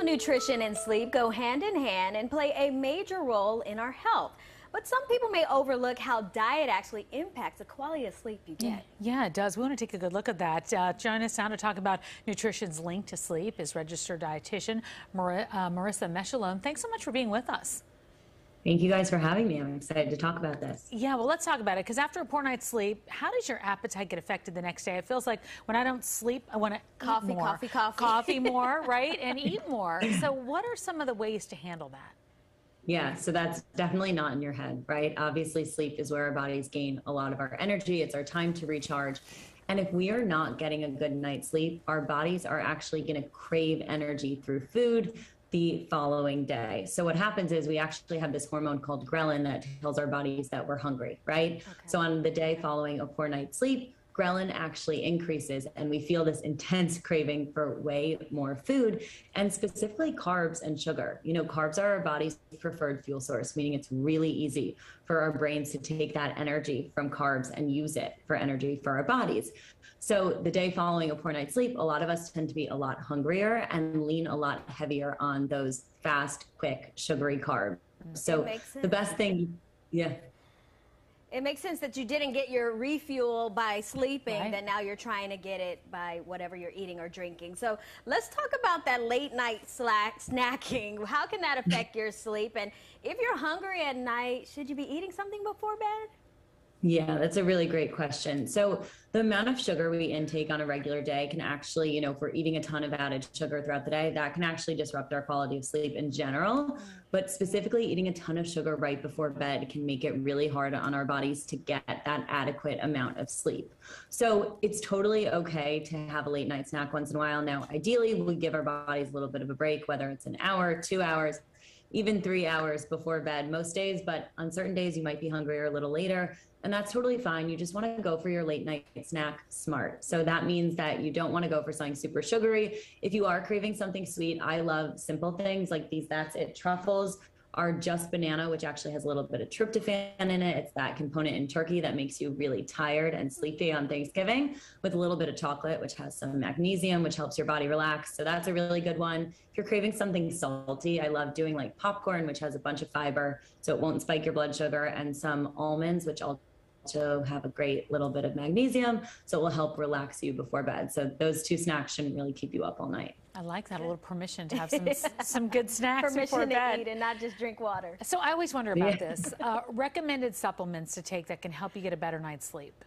nutrition and sleep go hand in hand and play a major role in our health. But some people may overlook how diet actually impacts the quality of sleep you get. Yeah, it does. We want to take a good look at that. Join us now to talk about nutrition's link to sleep is registered dietitian Marissa Meshulam. Thanks so much for being with us. Thank you guys for having me. I'm excited to talk about this. Yeah, well, let's talk about it, because after a poor night's sleep, how does your appetite get affected the next day? It feels like when I don't sleep, I want to eat more. Coffee more, right? And eat more. So what are some of the ways to handle that? Yeah, so that's definitely not in your head, right? Obviously, sleep is where our bodies gain a lot of our energy. It's our time to recharge. And if we are not getting a good night's sleep, our bodies are actually going to crave energy through food the following day. So what happens is we actually have this hormone called ghrelin that tells our bodies that we're hungry, right? Okay. So on the day following a poor night's sleep, ghrelin actually increases and we feel this intense craving for way more food, and specifically carbs and sugar. You know, carbs are our body's preferred fuel source, meaning it's really easy for our brains to take that energy from carbs and use it for energy for our bodies. So the day following a poor night's sleep, a lot of us tend to be a lot hungrier and lean a lot heavier on those fast, quick, sugary carbs. So the best thing, It makes sense that you didn't get your refuel by sleeping, right, that now you're trying to get it by whatever you're eating or drinking. So let's talk about that late night snacking. How can that affect your sleep? And if you're hungry at night, should you be eating something before bed? Yeah, that's a really great question. So the amount of sugar we intake on a regular day can actually, you know, if we're eating a ton of added sugar throughout the day, that can actually disrupt our quality of sleep in general. But specifically, eating a ton of sugar right before bed can make it really hard on our bodies to get that adequate amount of sleep. So it's totally okay to have a late night snack once in a while. Now, ideally, we give our bodies a little bit of a break, whether it's an hour, 2 hours, even 3 hours before bed most days, but on certain days you might be hungrier a little later, and that's totally fine. You just want to go for your late night snack smart. So that means that you don't want to go for something super sugary. If you are craving something sweet, I love simple things like these That's It truffles are just banana, which actually has a little bit of tryptophan in it. It's that component in turkey that makes you really tired and sleepy on Thanksgiving, with a little bit of chocolate, which has some magnesium, which helps your body relax. So that's a really good one. If you're craving something salty, I love doing like popcorn, which has a bunch of fiber, so it won't spike your blood sugar, and some almonds, which also have a great little bit of magnesium, so it will help relax you before bed. So those two snacks shouldn't really keep you up all night. I like that, a little permission to have some good snacks before bed. Permission to eat and not just drink water. So I always wonder about this. Recommended supplements to take that can help you get a better night's sleep.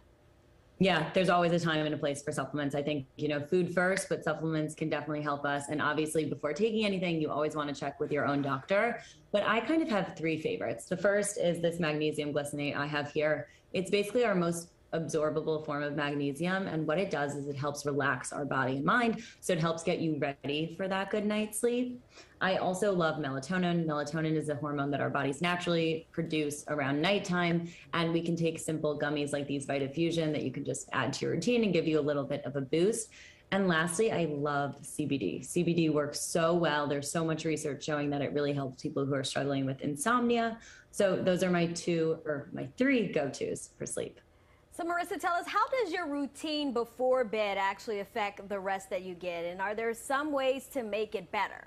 Yeah, there's always a time and a place for supplements. I think, you know, food first, but supplements can definitely help us. And obviously, before taking anything, you always want to check with your own doctor. But I kind of have three favorites. The first is this magnesium glycinate I have here. It's basically our most absorbable form of magnesium, and what it does is it helps relax our body and mind, so it helps get you ready for that good night's sleep. I also love melatonin. Melatonin is a hormone that our bodies naturally produce around nighttime, and we can take simple gummies like these Vitafusion that you can just add to your routine and give you a little bit of a boost. And lastly, I love CBD. CBD works so well. There's so much research showing that it really helps people who are struggling with insomnia. So those are my three go-tos for sleep. So Marissa, tell us, how does your routine before bed actually affect the rest that you get? And are there some ways to make it better?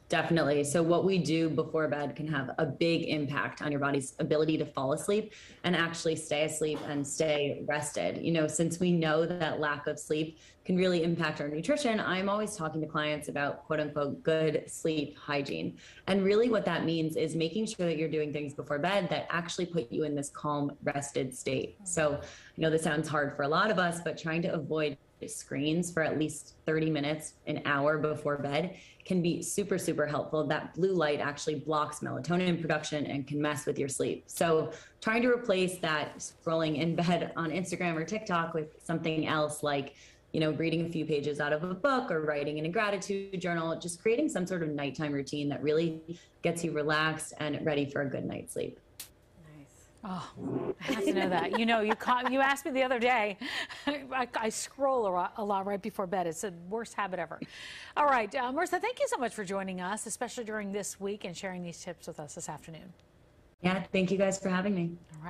Definitely. So what we do before bed can have a big impact on your body's ability to fall asleep and actually stay asleep and stay rested. You know, since we know that lack of sleep can really impact our nutrition, I'm always talking to clients about quote unquote good sleep hygiene. And really what that means is making sure that you're doing things before bed that actually put you in this calm, rested state. So, you know, this sounds hard for a lot of us, but trying to avoid screens for at least 30 minutes, an hour before bed can be super, super helpful. That blue light actually blocks melatonin production and can mess with your sleep. So trying to replace that scrolling in bed on Instagram or TikTok with something else, like, you know, reading a few pages out of a book or writing in a gratitude journal, just creating some sort of nighttime routine that really gets you relaxed and ready for a good night's sleep. Oh, I have to know that. You know, you asked me the other day. I scroll a lot right before bed. It's the worst habit ever. All right, Marissa, thank you so much for joining us, especially during this week, and sharing these tips with us this afternoon. Yeah, thank you guys for having me. All right.